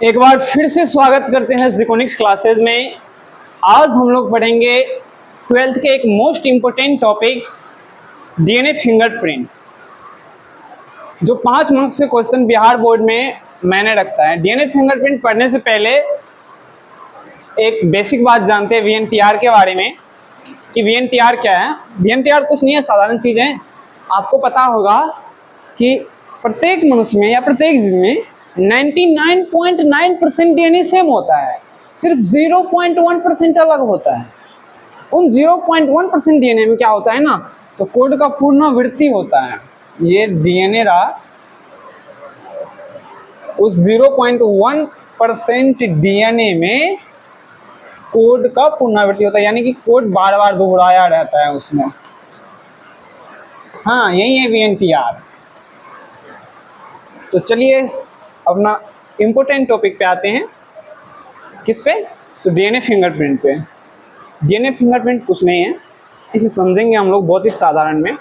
एक बार फिर से स्वागत करते हैं ज़िकोनिक्स क्लासेस में। आज हम लोग पढ़ेंगे 12th के एक most important topic DNA fingerprint, जो 5 मार्क्स से क्वेश्चन बिहार बोर्ड में मैंने रखता है। डीएनए फिंगरप्रिंट पढ़ने से पहले एक बेसिक बात जानते हैं वीएनटीआर के बारे में कि वीएनटीआर क्या है। वीएनटीआर कुछ नहीं है, साधारण चीज़ें। आपको पता होगा कि प्रत्येक मनुष्य में या प्रत्येक जीव में 99.9% डीएनए सेम होता है, सिर्फ 0.1% अलग होता है। उन 0.1% डीएनए में क्या होता है ना, तो कोड का पुनरावृत्ति होता है। ये डीएनए रहा, उस 0.1% डीएनए में कोड का पुनरावृत्ति होता है, यानी कि कोड बार बार दोहराया रहता है उसमें। हाँ, यही है वीएनटीआर। तो चलिए अपना इम्पोर्टेंट टॉपिक पे आते हैं। किस पे? तो डीएनए फिंगरप्रिंट पे। डीएनए फिंगरप्रिंट कुछ नहीं है, इसे समझेंगे हम लोग बहुत ही साधारण में।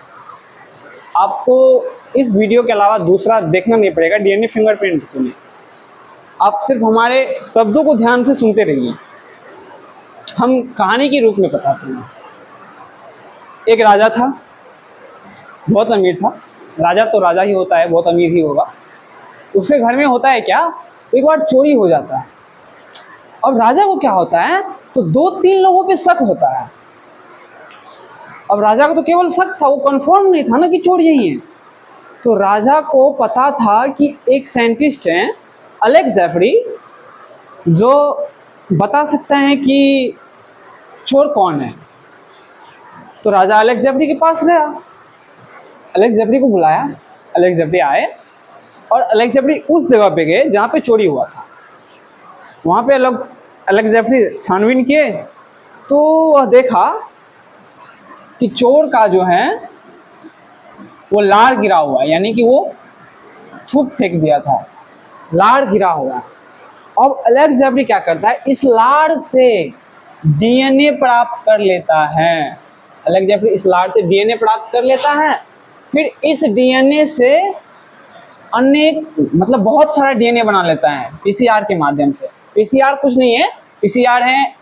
आपको इस वीडियो के अलावा दूसरा देखना नहीं पड़ेगा डीएनए फिंगरप्रिंट के लिए। आप सिर्फ हमारे शब्दों को ध्यान से सुनते रहिए, हम कहानी के रूप में बताते हैं। एक राजा था, बहुत अमीर था। राजा तो राजा ही होता है, बहुत अमीर ही होगा। उसके घर में होता है क्या, एक बार चोरी हो जाता है। अब राजा को क्या होता है, तो 2-3 लोगों पे शक होता है। अब राजा को तो केवल शक था, वो कंफर्म नहीं था ना कि चोर यही है। तो राजा को पता था कि एक साइंटिस्ट हैं अलेक्स जेफरी, जो बता सकता है कि चोर कौन है। तो राजा अलेक्स जेफरी के पास गया, अलेक्स जेफरी को बुलाया। अलेक्स जेफरी आए और अलेक्स जेफरी उस जगह पे गए जहाँ पे चोरी हुआ था। वहाँ पे अलेक्स जेफरी छानबीन किए तो वह देखा कि चोर का जो है वो लार गिरा हुआ है, यानी कि वो थूक फेंक दिया था, लार गिरा हुआ है। अब अलेक्स जेफरी क्या करता है, इस लार से डीएनए प्राप्त कर लेता है। अलेक्स जेफरी इस लार से डीएनए प्राप्त कर लेता है। फिर इस डीएनए से बहुत सारा डीएनए बना लेता है पीसीआर के माध्यम से। पीसीआर कुछ नहीं है, पीसीआर है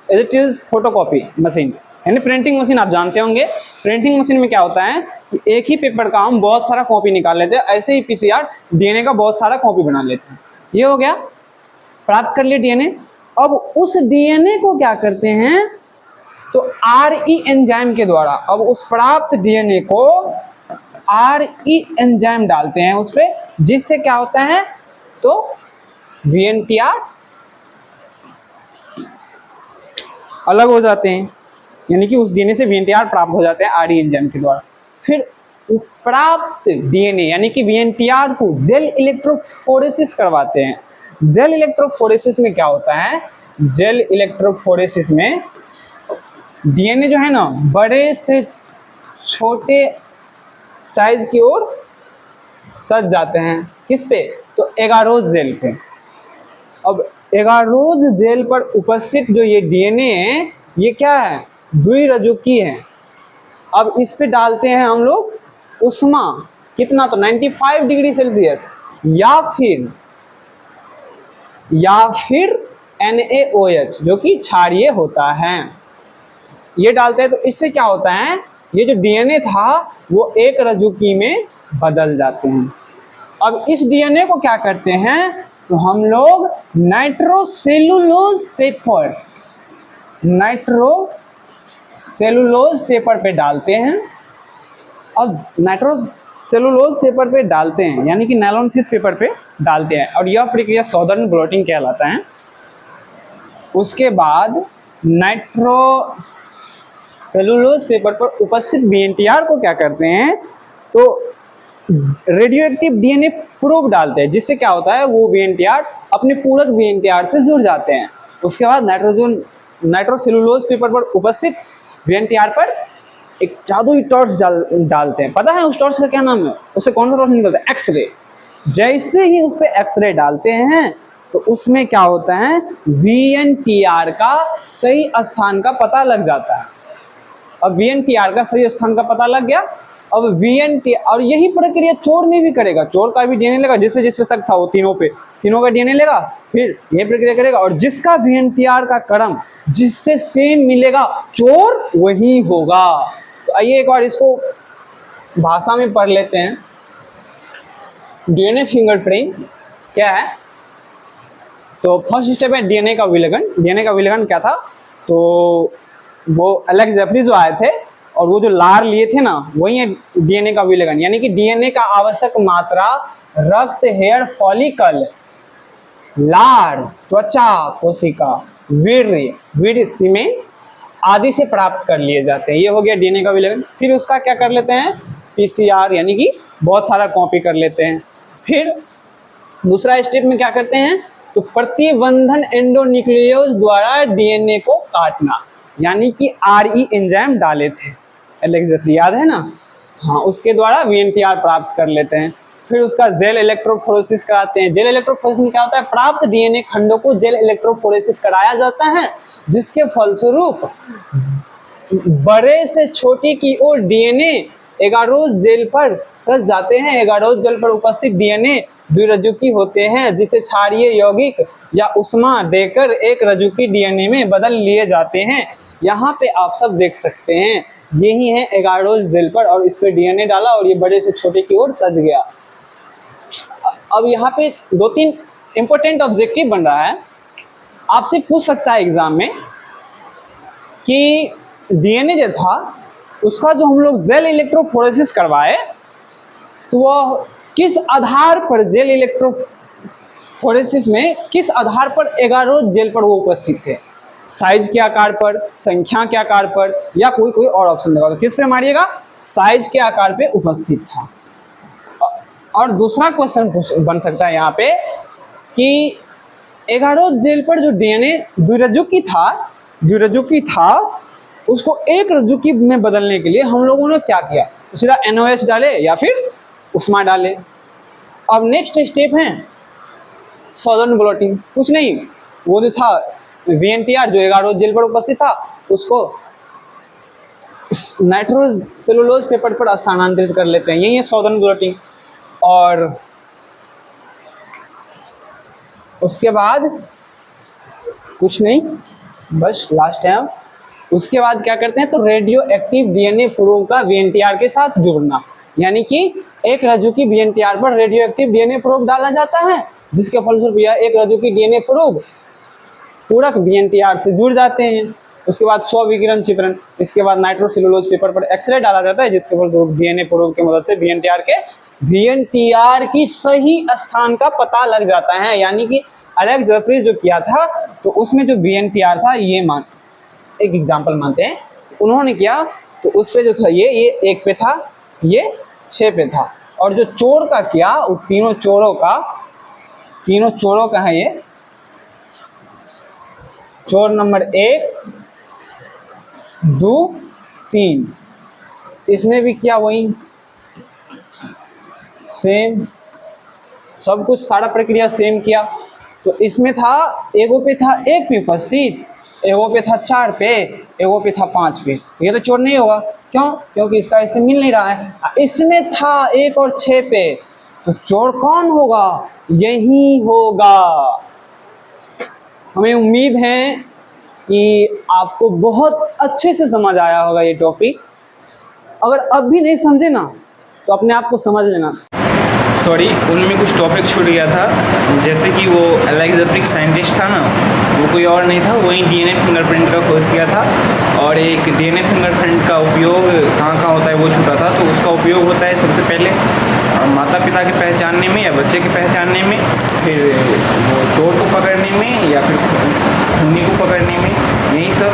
इट इज फोटोकॉपी मशीन, यानी प्रिंटिंग मशीन। आप जानते होंगे प्रिंटिंग मशीन में क्या होता है कि एक ही पेपर का हम बहुत सारा कॉपी निकाल लेते हैं, ऐसे ही पीसीआर डीएनए का बहुत सारा कॉपी बना लेते हैं। ये हो गया, प्राप्त कर लिए डीएनए। अब उस डीएनए को क्या करते हैं, तो आरई एंजाइम के द्वारा, अब उस प्राप्त डीएनए को आरई एंजाइम डालते हैं उस पे, जिससे क्या होता है, तो वीएनटीआर अलग हो जाते हैं, यानी कि उस डीएनए से वीएनटीआर प्राप्त हो जाते हैं आरई एंजाइम के द्वारा। फिर प्राप्त डीएनए यानी कि वीएनटीआर को जेल इलेक्ट्रोफोरेसिस करवाते हैं। जेल इलेक्ट्रोफोरेसिस में क्या होता है, जेल इलेक्ट्रोफोरेसिस में डीएनए जो है ना, बड़े से छोटे साइज की ओर सज जाते हैं। किस पे, तो एगारोज जेल पे। अब एगारोज जेल पर उपस्थित जो ये डीएनए है, ये क्या है, द्विरजुकी है। अब इस पे डालते हैं हम लोग उष्मा, कितना, तो 95 डिग्री सेल्सियस, या फिर NaOH जो कि क्षारीय होता है, ये डालते हैं। तो इससे क्या होता है, ये जो डीएनए था वो एक रजुकी में बदल जाते हैं। अब इस डीएनए को क्या करते हैं, तो हम लोग नाइट्रोसेलुलोज पेपर पे डालते हैं। अब नाइट्रोसेलुलोज पेपर पे डालते हैं, यानी कि नायलॉन शीट पेपर पे डालते हैं, और यह प्रक्रिया सॉदर्न ब्लोटिंग कहलाता है। उसके बाद नाइट्रोसेलुलोज पेपर पर उपस्थित वीएनटीआर को क्या करते हैं, तो रेडियो एक्टिव डीएनए प्रोब डालते हैं, जिससे क्या होता है, वो वीएनटीआर अपने पूरक वीएनटीआर से जुड़ जाते हैं। उसके बाद नाइट्रोसेलुलोज पेपर पर उपस्थित वीएनटीआर पर एक जादुई टॉर्च डालते हैं। पता है उस टॉर्च का क्या नाम है, उससे कौन सा रोशनी निकलता है, एक्सरे। जैसे ही उस पर एक्सरे डालते हैं तो उसमें क्या होता है, वीएनटीआर का सही स्थान का पता लग जाता है। अब वीएनटीआर का सही स्थान का पता लग गया। अब वीएनटीआर, और यही प्रक्रिया चोर में भी करेगा। चोर का भी डीएनए लेगा, जिसपे शक था वो तीनों का डीएनए लेगा, फिर ये प्रक्रिया करेगा और जिसका VNTR का क्रम जिससे सेम मिलेगा चोर वही होगा। तो आइए एक बार इसको भाषा में पढ़ लेते हैं। DNA फिंगरप्रिंट क्या है? तो फर्स्ट स्टेप है DNA का विलगन। DNA का विलगन क्या था? तो वो एलेक्स जेफरी जो आए थे और वो जो लार लिए थे ना, वही है DNA का विलगन। यानी कि DNA का आवश्यक मात्रा रक्त, हेयर फॉलिकल, लार, त्वचा, कोशिका, वीर्य, सीमेन आदि से प्राप्त कर लिए जाते हैं। ये हो गया DNA का विलगन। फिर उसका क्या कर लेते हैं? PCR यानी कि बहुत सारा कॉपी कर लेते हैं। फिर दूसरा स्टेप में क्या करते हैं? तो प्रतिबंधन एंडोन्यूक्लियोज द्वारा DNA को काटना, यानी कि RE एंजाइम डाले थे एलेक्स जेफरी, याद है ना? हाँ, उसके द्वारा VNTR प्राप्त कर लेते हैं। फिर उसका जेल इलेक्ट्रोफोरेसिस कराते हैं। जेल इलेक्ट्रोफोरेसिस में क्या होता है? प्राप्त DNA खंडों को जेल इलेक्ट्रोफोरेसिस कराया जाता है, जिसके फलस्वरूप बड़े से छोटे की ओर DNA एगारोज जेल पर सज जाते हैं। एगारोज जेल पर उपस्थित DNA द्विरज्जुकी होते हैं, जिसे क्षारीय यौगिक या उष्मा देकर एक रज्जुकी DNA में बदल लिए जाते हैं। यहाँ पे आप सब देख सकते हैं, यही है एगारोज जेल पर, और इस पे DNA डाला और ये बड़े से छोटे की ओर सज गया। अब यहाँ पे 2-3 इंपॉर्टेंट ऑब्जेक्टिव बन रहा है। आपसे पूछ सकता है एग्जाम में कि DNA जो था उसका जो हम लोग जेल इलेक्ट्रोफोरेसिस करवाए, तो वह किस आधार पर जेल इलेक्ट्रोफोरेसिस में किस आधार पर एगारोज जेल पर वो उपस्थित थे? साइज के आकार पर, संख्या के आकार पर, या कोई और ऑप्शन लगा? तो किस पे मारिएगा? साइज के आकार पे उपस्थित था। और दूसरा क्वेश्चन बन सकता है यहाँ पे कि एगारोज जेल पर जो DNA द्विरज्जुकी था उसको एक रज्जुकी में बदलने के लिए हम लोगों ने क्या किया? तो सीधा NOH डाले या फिर उष्मा डाले। अब नेक्स्ट स्टेप है सॉदर्न ब्लॉटिंग। कुछ नहीं, वो जो था VNTR जो एगारोज जेल पर उपस्थित था उसको नाइट्रोसेलुलोज पेपर पर स्थानांतरित कर लेते हैं। यही है सॉदर्न ब्लॉटिंग। और उसके बाद कुछ नहीं, बस लास्ट है। उसके बाद क्या करते हैं? तो रेडियो एक्टिव DNA प्रोब का VNTR के साथ जुड़ना, यानी कि एक रज्जुकी VNTR पर रेडियो एक्टिव DNA प्रोब डाला जाता है, जिसके फलस्वरूप यह एक रज्जुकी DNA प्रोब पूरक VNTR से जुड़ जाते हैं। उसके बाद स्व-विकिरण चित्रण, इसके बाद नाइट्रोसेलुलोज पेपर पर एक्सरे डाला जाता है, जिसके फलस्वरूप DNA प्रोब की मदद से VNTR की सही स्थान का पता लग जाता है। यानी कि एलेक्स जेफरी जो किया था, तो उसमें जो VNTR था, ये एक एग्जाम्पल मानते हैं, उन्होंने किया तो उस पे जो था ये 1 पे था, ये 6 पे था। और जो चोर का किया, वो तीनों चोरों का है। ये चोर नंबर 1, 2, 3, इसमें भी किया वही सेम, सब कुछ सारा प्रक्रिया सेम किया। तो इसमें था, एगो पे था 1 पे उपस्थित, एगो पे था 4 पे, एगो पे था 5 पे। ये तो चोर नहीं होगा। क्यों? क्योंकि इसका इससे मिल नहीं रहा है। इसमें था 1 और 6 पे, तो चोर कौन होगा? यही होगा। हमें उम्मीद है कि आपको बहुत अच्छे से समझ आया होगा ये टॉपिक। अगर अब भी नहीं समझे ना, तो अपने आप को समझ लेना। सॉरी, उनमें कुछ टॉपिक छूट गया था, जैसे कि वो एलेक्स जेफरी साइंटिस्ट था ना, वो कोई और नहीं था, वही DNA फिंगरप्रिंट का खोज किया था। और एक DNA फिंगरप्रिंट का उपयोग कहाँ होता है वो छूटा था। तो उसका उपयोग होता है सबसे पहले माता पिता के पहचानने में या बच्चे के पहचानने में, फिर वो चोर को पकड़ने में या फिर खूनी को पकड़ने में, यही सब